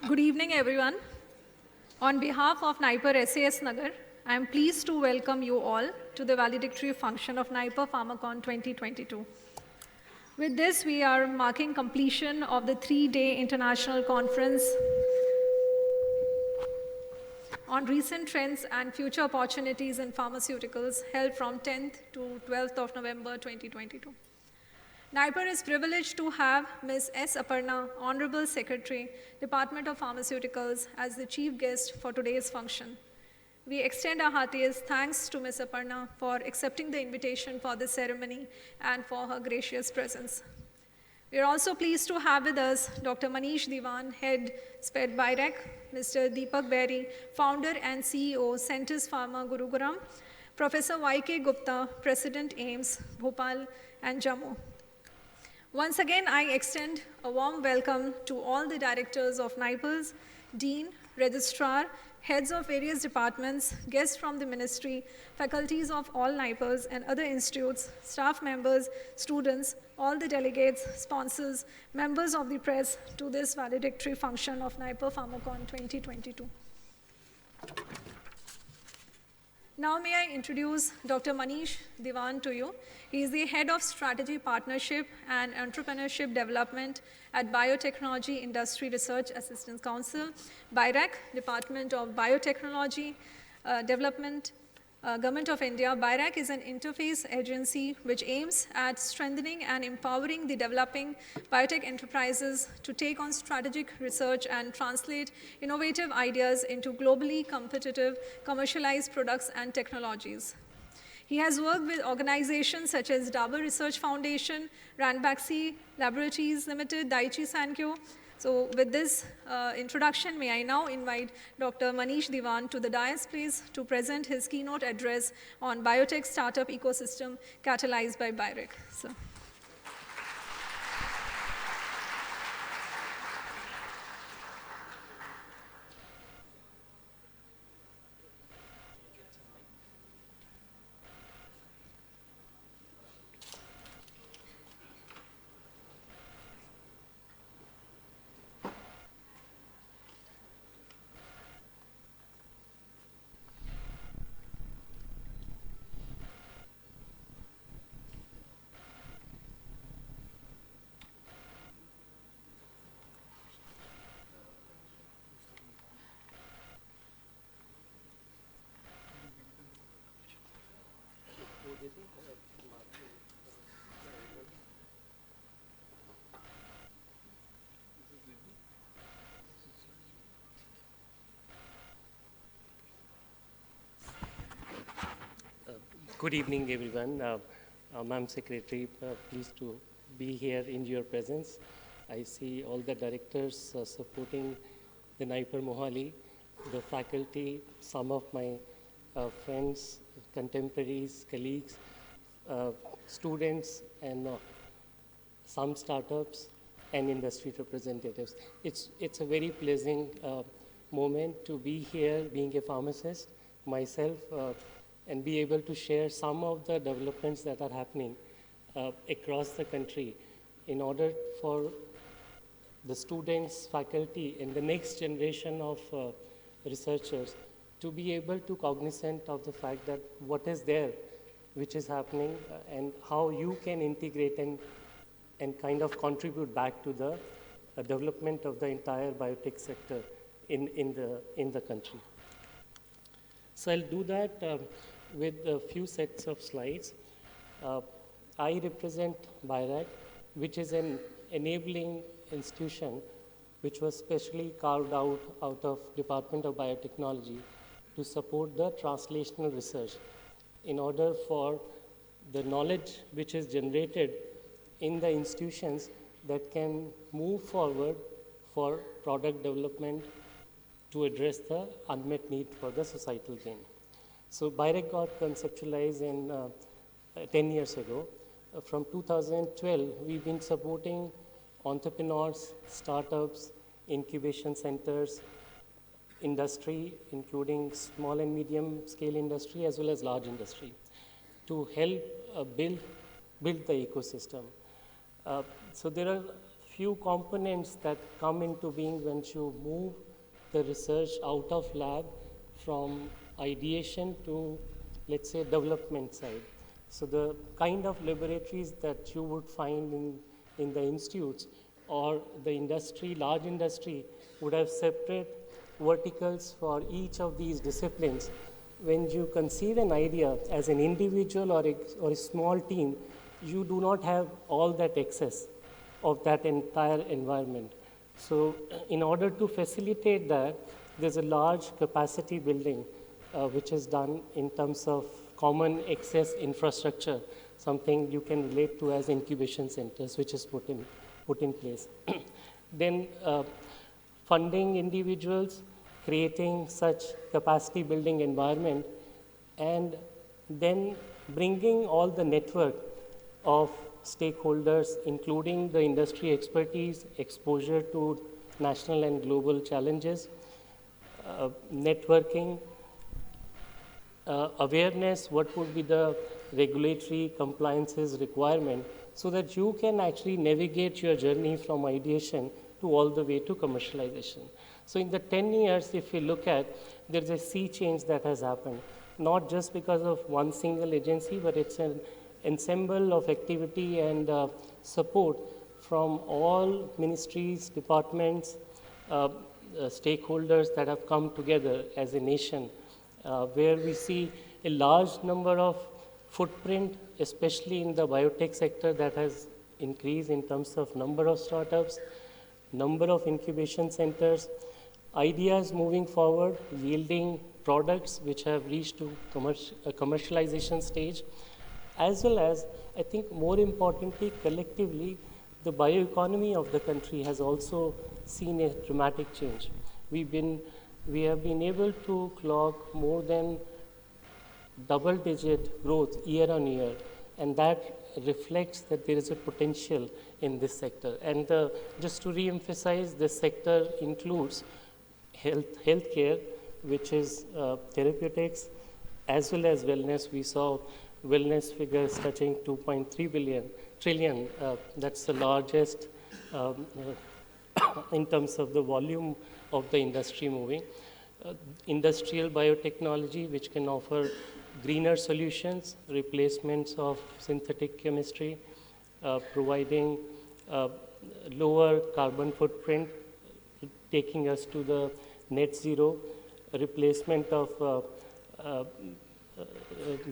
Good evening, everyone. On behalf of NIPER S.A.S. Nagar, I am pleased to welcome you all to the valedictory function of NIPER Pharmacon 2022. With this, we are marking completion of the 3-day international conference on recent trends and future opportunities in pharmaceuticals held from 10th to 12th of November 2022. NIPER is privileged to have Ms. S. Aparna, Honorable Secretary, Department of Pharmaceuticals, as the chief guest for today's function. We extend our heartiest thanks to Ms. Aparna for accepting the invitation for this ceremony and for her gracious presence. We are also pleased to have with us Dr. Manish Diwan, Head, SPED BIRAC, Mr. Deepak Berry, Founder and CEO, Centis Pharma Gurugram, Professor Y.K. Gupta, President, AIMS, Bhopal and Jammu. Once again, I extend a warm welcome to all the directors of NIPERS, Dean, Registrar, heads of various departments, guests from the ministry, faculties of all NIPERS and other institutes, staff members, students, all the delegates, sponsors, members of the press to this valedictory function of NIPER Pharmacon 2022. Now may I introduce Dr. Manish Diwan to you. He is the Head of Strategy Partnership and Entrepreneurship Development at Biotechnology Industry Research Assistance Council, BIRAC, Department of Biotechnology Development, Government of India. BIRAC is an interface agency which aims at strengthening and empowering the developing biotech enterprises to take on strategic research and translate innovative ideas into globally competitive commercialized products and technologies. He has worked with organizations such as Dabur Research Foundation, Ranbaxy Laboratories Limited, Daiichi Sankyo. So with this introduction, may I now invite Dr. Manish Diwan to the dais, please, to present his keynote address on biotech startup ecosystem catalyzed by BIRAC. So. Good evening, everyone. I'm Secretary, pleased to be here in your presence. I see all the directors supporting the NIPER Mohali, the faculty, some of my friends, contemporaries, colleagues, students, and some startups and industry representatives. It's a very pleasant moment to be here, being a pharmacist, myself, and be able to share some of the developments that are happening across the country in order for the students, faculty, and the next generation of researchers to be able to cognizant of the fact that what is there, which is happening, and how you can integrate and kind of contribute back to the development of the entire biotech sector in the country. So I'll do that with a few sets of slides. I represent BIRAC, which is an enabling institution which was specially carved out of Department of Biotechnology to support the translational research in order for the knowledge which is generated in the institutions that can move forward for product development to address the unmet need for the societal gain. So BIRAC got conceptualized in 10 years ago. From 2012, we've been supporting entrepreneurs, startups, incubation centers, industry, including small and medium scale industry as well as large industry, to help build the ecosystem. So there are few components that come into being when you move the research out of lab from ideation to, let's say, development side. So the kind of laboratories that you would find in the institutes or the industry, large industry, would have separate verticals for each of these disciplines. When you conceive an idea as an individual or a small team, you do not have all that access of that entire environment. So in order to facilitate that, there's a large capacity building which is done in terms of common access infrastructure, something you can relate to as incubation centers, which is put in place. Then funding individuals, creating such capacity building environment, and then bringing all the network of stakeholders, including the industry expertise, exposure to national and global challenges, networking, awareness, what would be the regulatory compliances requirement, so that you can actually navigate your journey from ideation to all the way to commercialization. So in the 10 years, if you look at, there's a sea change that has happened, not just because of one single agency, but it's an ensemble of activity and support from all ministries, departments, stakeholders that have come together as a nation, where we see a large number of footprint, especially in the biotech sector, that has increased in terms of number of startups, number of incubation centers, ideas moving forward, yielding products which have reached to commercialization stage, as well as, I think more importantly, collectively, the bioeconomy of the country has also seen a dramatic change. We have been able to clock more than double-digit growth year on year, and that reflects that there is a potential in this sector. And just to re-emphasize, this sector includes healthcare, which is therapeutics, as well as wellness. We saw wellness figures touching 2.3 trillion. That's the largest in terms of the volume of the industry moving. Industrial biotechnology, which can offer greener solutions, replacements of synthetic chemistry, providing lower carbon footprint, taking us to the net zero, replacement of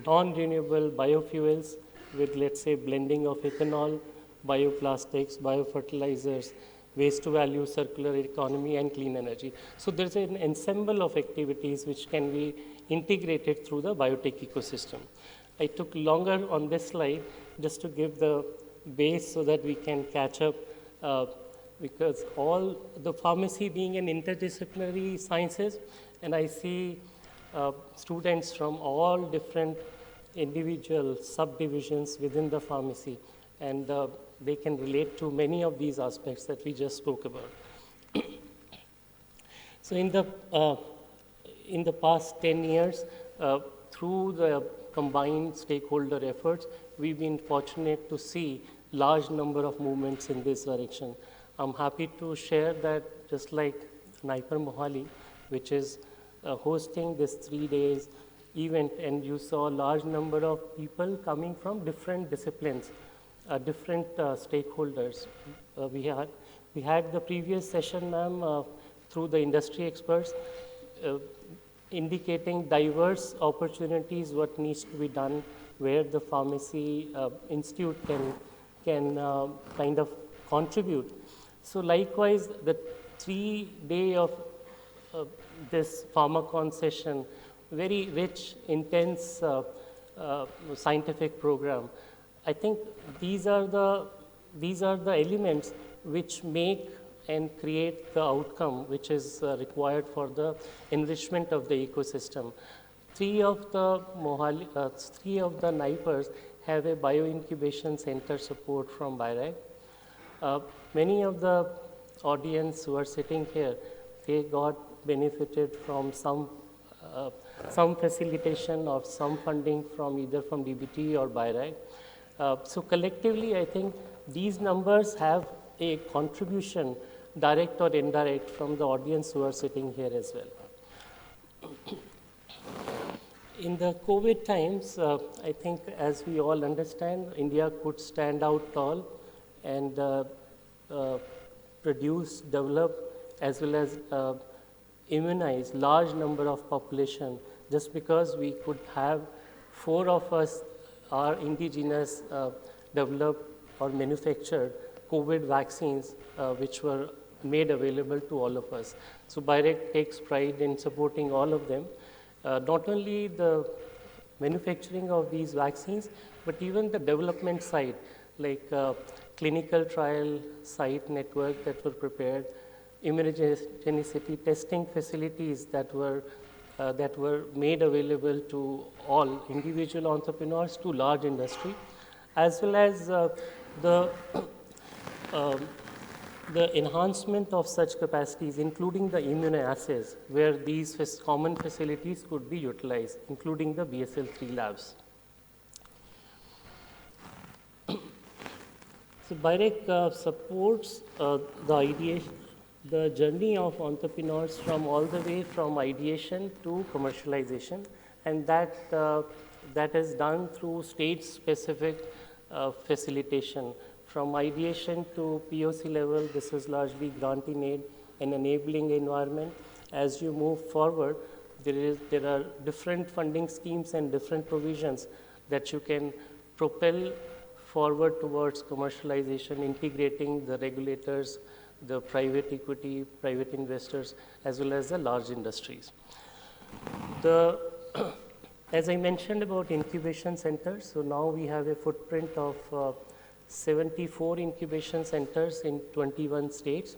non-renewable biofuels with, let's say, blending of ethanol, bioplastics, biofertilizers, waste to value, circular economy, and clean energy. So there's an ensemble of activities which can be integrated through the biotech ecosystem. I took longer on this slide just to give the base so that we can catch up, because all the pharmacy being an interdisciplinary sciences, and I see students from all different individual subdivisions within the pharmacy, and they can relate to many of these aspects that we just spoke about. So in the past 10 years, through the combined stakeholder efforts, we've been fortunate to see large number of movements in this direction. I'm happy to share that just like Naipur Mohali, which is hosting this 3 days event, and you saw a large number of people coming from different disciplines, different stakeholders. We had the previous session, ma'am, through the industry experts, indicating diverse opportunities, what needs to be done, where the pharmacy institute can kind of contribute. So likewise, the 3-day of this Pharmacon session, very rich, intense scientific program. I think these are the elements which make and create the outcome which is required for the enrichment of the ecosystem. Three of the NIPERs have a bioincubation center support from BIRAG. Many of the audience who are sitting here, they got benefited from some facilitation or some funding from either from DBT or BIRAG. So collectively, I think these numbers have a contribution, direct or indirect, from the audience who are sitting here as well. In the COVID times, I think as we all understand, India could stand out tall and produce, develop, as well as immunize large number of population, just because we could have 4 of us are indigenous developed or manufactured COVID vaccines which were made available to all of us. So BIREC takes pride in supporting all of them. Not only the manufacturing of these vaccines, but even the development side, like clinical trial site network that were prepared, immunogenicity testing facilities that were made available to all individual entrepreneurs to large industry, as well as the um, the enhancement of such capacities, including the immunoassays, where these common facilities could be utilized, including the BSL-3 labs. So BIREC supports the journey of entrepreneurs from all the way from ideation to commercialization, and that is done through state-specific facilitation. From ideation to POC level, this is largely grant in aid and enabling environment. As you move forward, there are different funding schemes and different provisions that you can propel forward towards commercialization, integrating the regulators, the private equity, private investors, as well as the large industries. As I mentioned about incubation centers, so now we have a footprint of 74 incubation centers in 21 states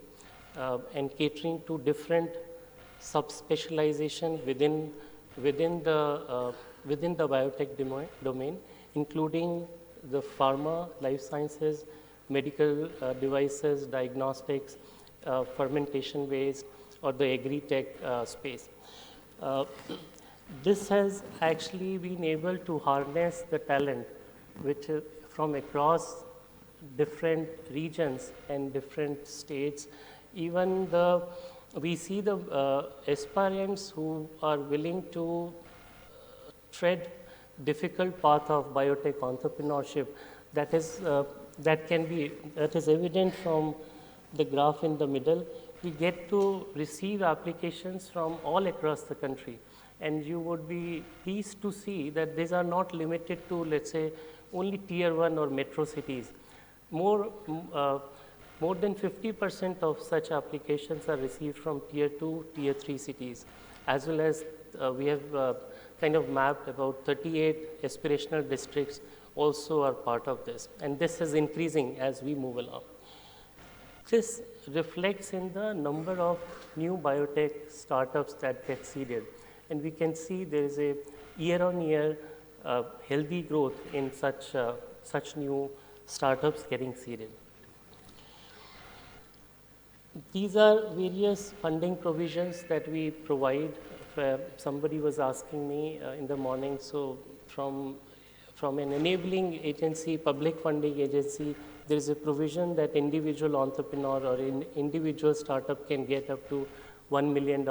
and catering to different subspecialization within the biotech domain, including the pharma, life sciences, medical devices, diagnostics, fermentation based, or the agri-tech space. This has actually been able to harness the talent which from across different regions and different states. Even we see the aspirants who are willing to tread difficult path of biotech entrepreneurship. That is evident from the graph in the middle. We get to receive applications from all across the country, and you would be pleased to see that these are not limited to, let's say, only tier 1 or metro cities. More than 50% of such applications are received from tier 2, tier 3 cities, as well as we have kind of mapped about 38 aspirational districts also are part of this, and this is increasing as we move along. This reflects in the number of new biotech startups that get seeded, and we can see there is a year-on-year healthy growth in such new startups getting seeded. These are various funding provisions that we provide. Somebody was asking me in the morning, so from an enabling agency, public funding agency, there is a provision that individual entrepreneur or individual startup can get up to $1 million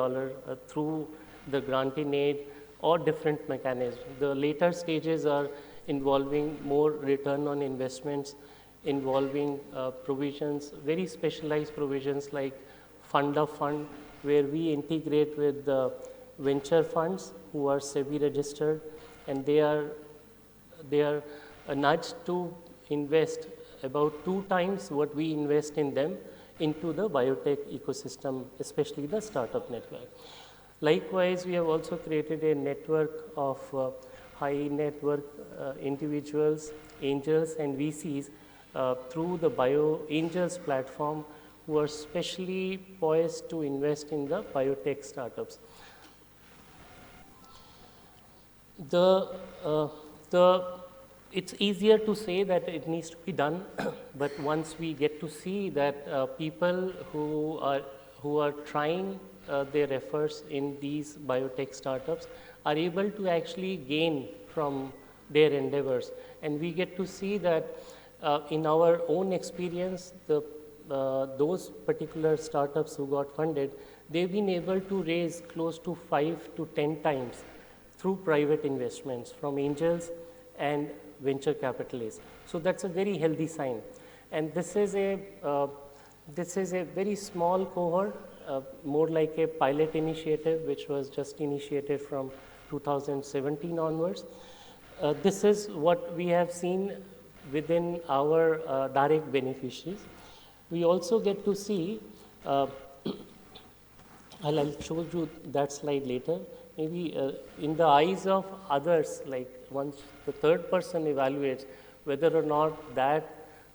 through the grant in aid or different mechanisms. The later stages are involving more return on investments, involving provisions, very specialized provisions like fund of fund, where we integrate with the venture funds who are SEBI registered, and they are nudged to invest about 2 times what we invest in them into the biotech ecosystem, especially the startup network. Likewise, we have also created a network of high net worth individuals, angels, and VCs through the Bio Angels platform, who are specially poised to invest in the biotech startups. It's easier to say that it needs to be done, but once we get to see that people who are trying their efforts in these biotech startups are able to actually gain from their endeavors, and we get to see that in our own experience, those particular startups who got funded, they've been able to raise close to 5 to 10 times through private investments from angels and venture capitalists. So that's a very healthy sign. And this is a very small cohort, more like a pilot initiative, which was just initiated from 2017 onwards. This is what we have seen within our direct beneficiaries. We also get to see, I'll show you that slide later, maybe in the eyes of others, like once the third person evaluates whether or not that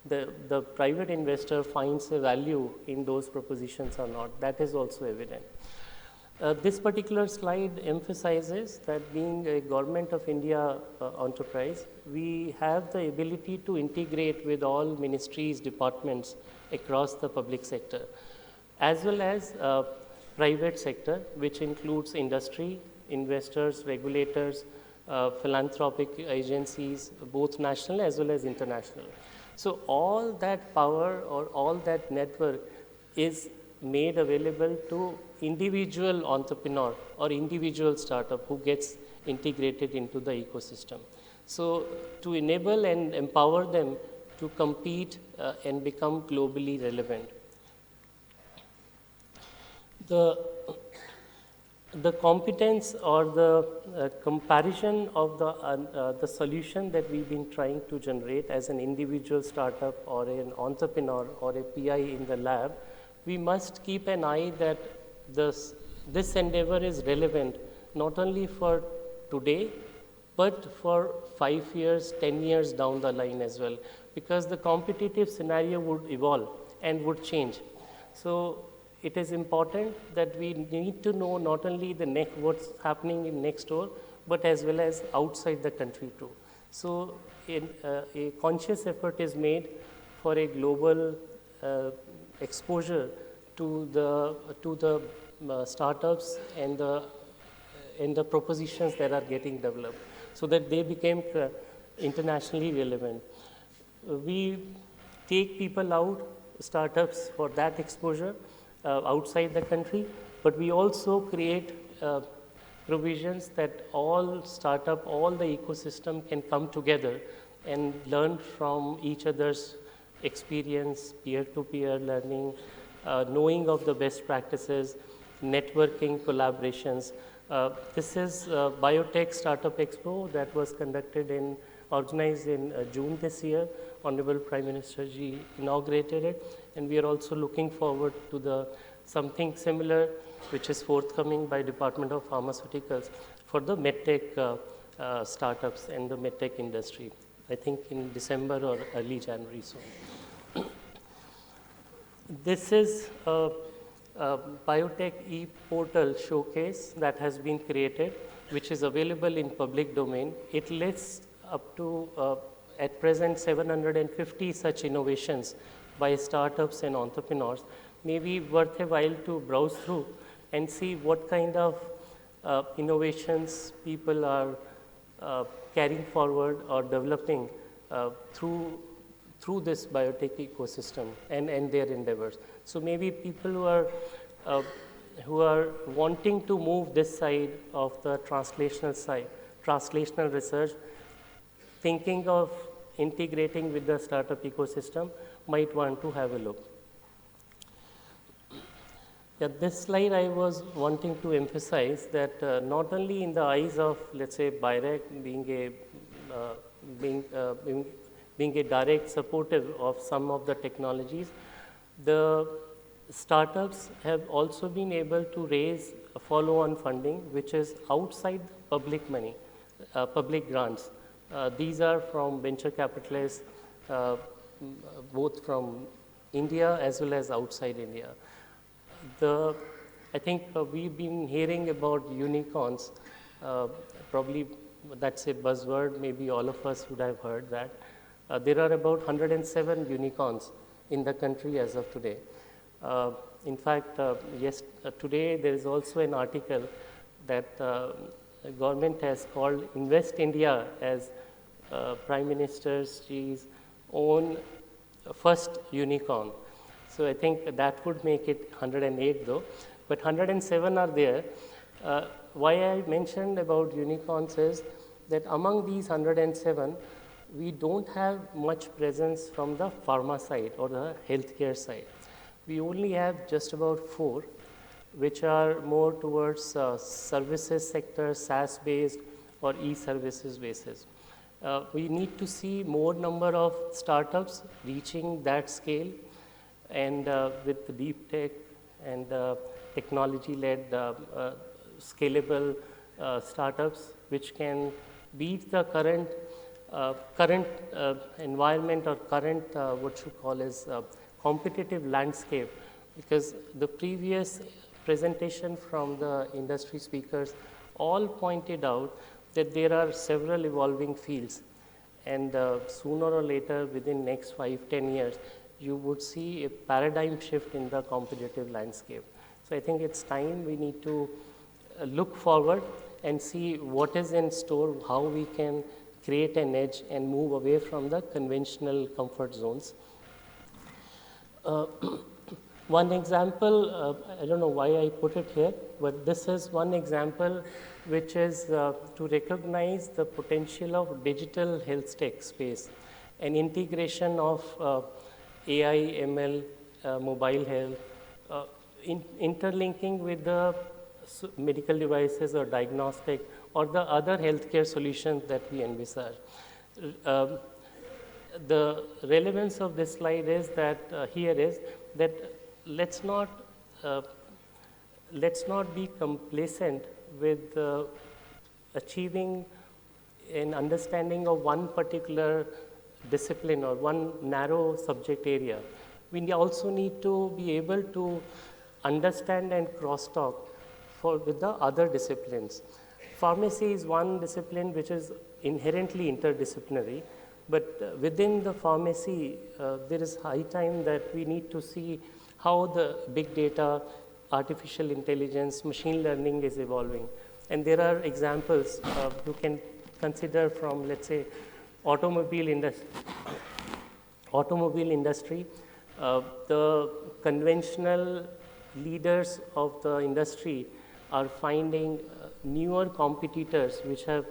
the private investor finds a value in those propositions or not, that is also evident. This particular slide emphasizes that being a Government of India enterprise, we have the ability to integrate with all ministries, departments across the public sector, as well as private sector, which includes industry, investors, regulators, philanthropic agencies, both national as well as international. So all that power or all that network is made available to individual entrepreneur or individual startup who gets integrated into the ecosystem. So to enable and empower them to compete and become globally relevant. The competence or the comparison of the solution that we've been trying to generate as an individual startup or an entrepreneur or a PI in the lab, we must keep an eye that this endeavor is relevant not only for today, but for 5 years, 10 years down the line as well, because the competitive scenario would evolve and would change. So it is important that we need to know not only what's happening in next door, but as well as outside the country too. So a conscious effort is made for a global exposure to the startups and the propositions that are getting developed, so that they become internationally relevant. We take people out, startups, for that exposure outside the country, but we also create provisions that all startup, all the ecosystem can come together and learn from each other's experience, peer-to-peer learning, knowing of the best practices, networking, collaborations. This is Biotech Startup Expo that was organized in June this year. Honorable Prime Minister Ji inaugurated it, and we are also looking forward to something similar which is forthcoming by Department of Pharmaceuticals for the medtech startups and the medtech industry, I think in December or early January. So this is a biotech e-portal showcase that has been created, which is available in public domain. It lists up to at present 750 such innovations by startups and entrepreneurs. Maybe worth a while to browse through and see what kind of innovations people are carrying forward or developing through this biotech ecosystem and their endeavors. So maybe people who are wanting to move this side of the translational research, thinking of integrating with the startup ecosystem, might want to have a look. Yeah, this slide I was wanting to emphasize that not only in the eyes of, let's say, BIRAC being a direct supportive of some of the technologies, the startups have also been able to raise follow-on funding, which is outside public money, public grants. These are from venture capitalists, both from India as well as outside India. I think we've been hearing about unicorns. Probably that's a buzzword. Maybe all of us would have heard that. There are about 107 unicorns in the country as of today. In fact, today there is also an article that the government has called Invest India as Prime Minister's own first unicorn. So I think that would make it 108 though, but 107 are there. Why I mentioned about unicorns is that among these 107, we don't have much presence from the pharma side or the healthcare side. We only have just about 4, which are more towards services sector, SaaS based or e-services basis. We need to see more number of startups reaching that scale, and with the deep tech and technology-led scalable startups which can beat the current environment or current what you call as competitive landscape, because the previous presentation from the industry speakers all pointed out that there are several evolving fields, and sooner or later within next 5-10 years you would see a paradigm shift in the competitive landscape. So I think it's time we need to look forward and see what is in store, how we can create an edge and move away from the conventional comfort zones. One example, I don't know why I put it here, but this is one example which is to recognize the potential of digital health tech space and integration of AI, ML, mobile health, interlinking with the medical devices or diagnostic or the other healthcare solutions that we envisage. The relevance of this slide is that here is that let's not be complacent with achieving an understanding of one particular discipline or one narrow subject area. We also need to be able to understand and crosstalk with the other disciplines. Pharmacy is one discipline which is inherently interdisciplinary, but within the pharmacy, there is high time that we need to see how the big data, artificial intelligence, machine learning is evolving. And there are examples you can consider from, let's say, automobile industry. The conventional leaders of the industry are finding newer competitors which have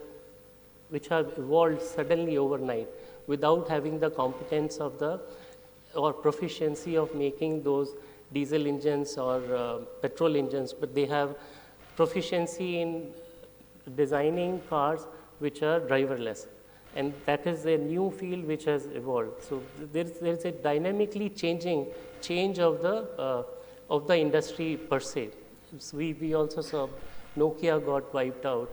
evolved suddenly overnight without having the competence of or proficiency of making those diesel engines or petrol engines, but they have proficiency in designing cars which are driverless. And that is a new field which has evolved. So there's a dynamically change of the industry per se. So we also saw Nokia got wiped out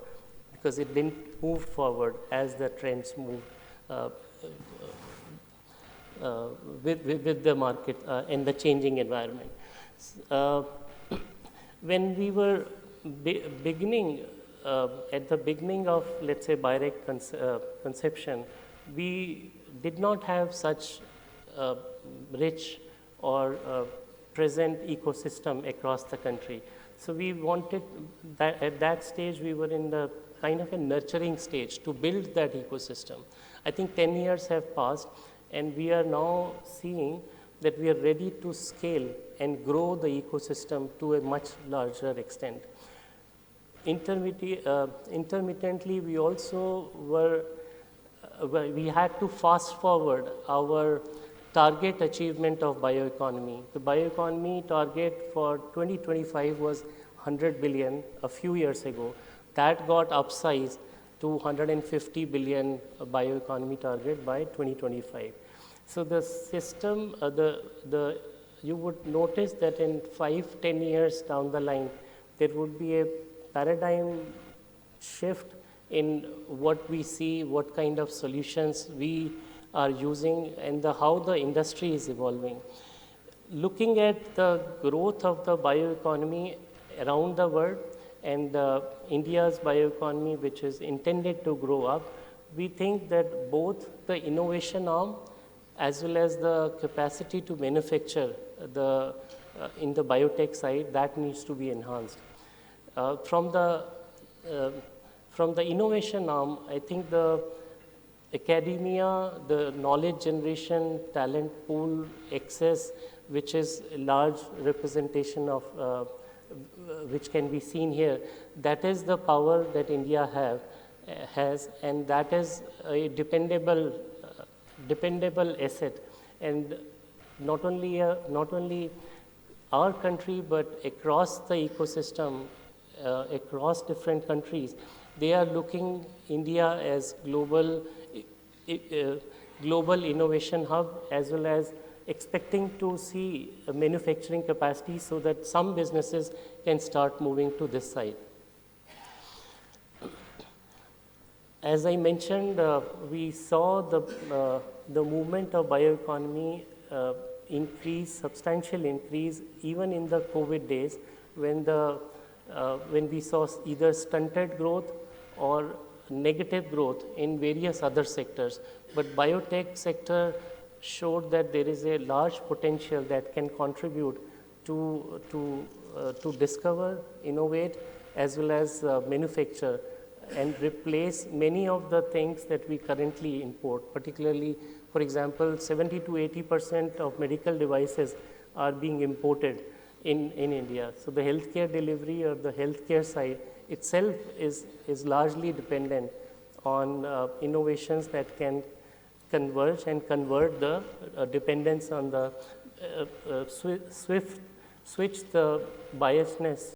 because it didn't move forward as the trends moved with the market and the changing environment. When we were beginning, at the beginning of, let's say, Birect conception, we did not have such rich or present ecosystem across the country. So we wanted that at that stage, we were in the kind of a nurturing stage to build that ecosystem. I think 10 years have passed, and we are now seeing that we are ready to scale and grow the ecosystem to a much larger extent. Intermittently, we also we had to fast forward our target achievement of bioeconomy. The bioeconomy target for 2025 was 100 billion a few years ago. That got upsized to 150 billion bioeconomy target by 2025. So the system, you would notice that in 5-10 years down the line, there would be a paradigm shift in what we see, what kind of solutions we are using, and how the industry is evolving. Looking at the growth of the bioeconomy around the world and India's bioeconomy, which is intended to grow up, we think that both the innovation arm as well as the capacity to manufacture in the biotech side, that needs to be enhanced. From the innovation arm, I think the academia, the knowledge generation, talent pool, access, which is a large representation of which can be seen here. That is the power that India has, and that is a dependable asset. And not only our country, but across the ecosystem, across different countries, they are looking India as global innovation hub, as well as expecting to see a manufacturing capacity so that some businesses can start moving to this side. As I mentioned, we saw the movement of bioeconomy substantial increase, even in the COVID days, when we saw either stunted growth or negative growth in various other sectors. But biotech sector showed that there is a large potential that can contribute to discover, innovate, as well as manufacture and replace many of the things that we currently import. Particularly, for example, 70 to 80% of medical devices are being imported in India. So the healthcare delivery or the healthcare side itself is largely dependent on innovations that can converge and convert the dependence on the switch the biasness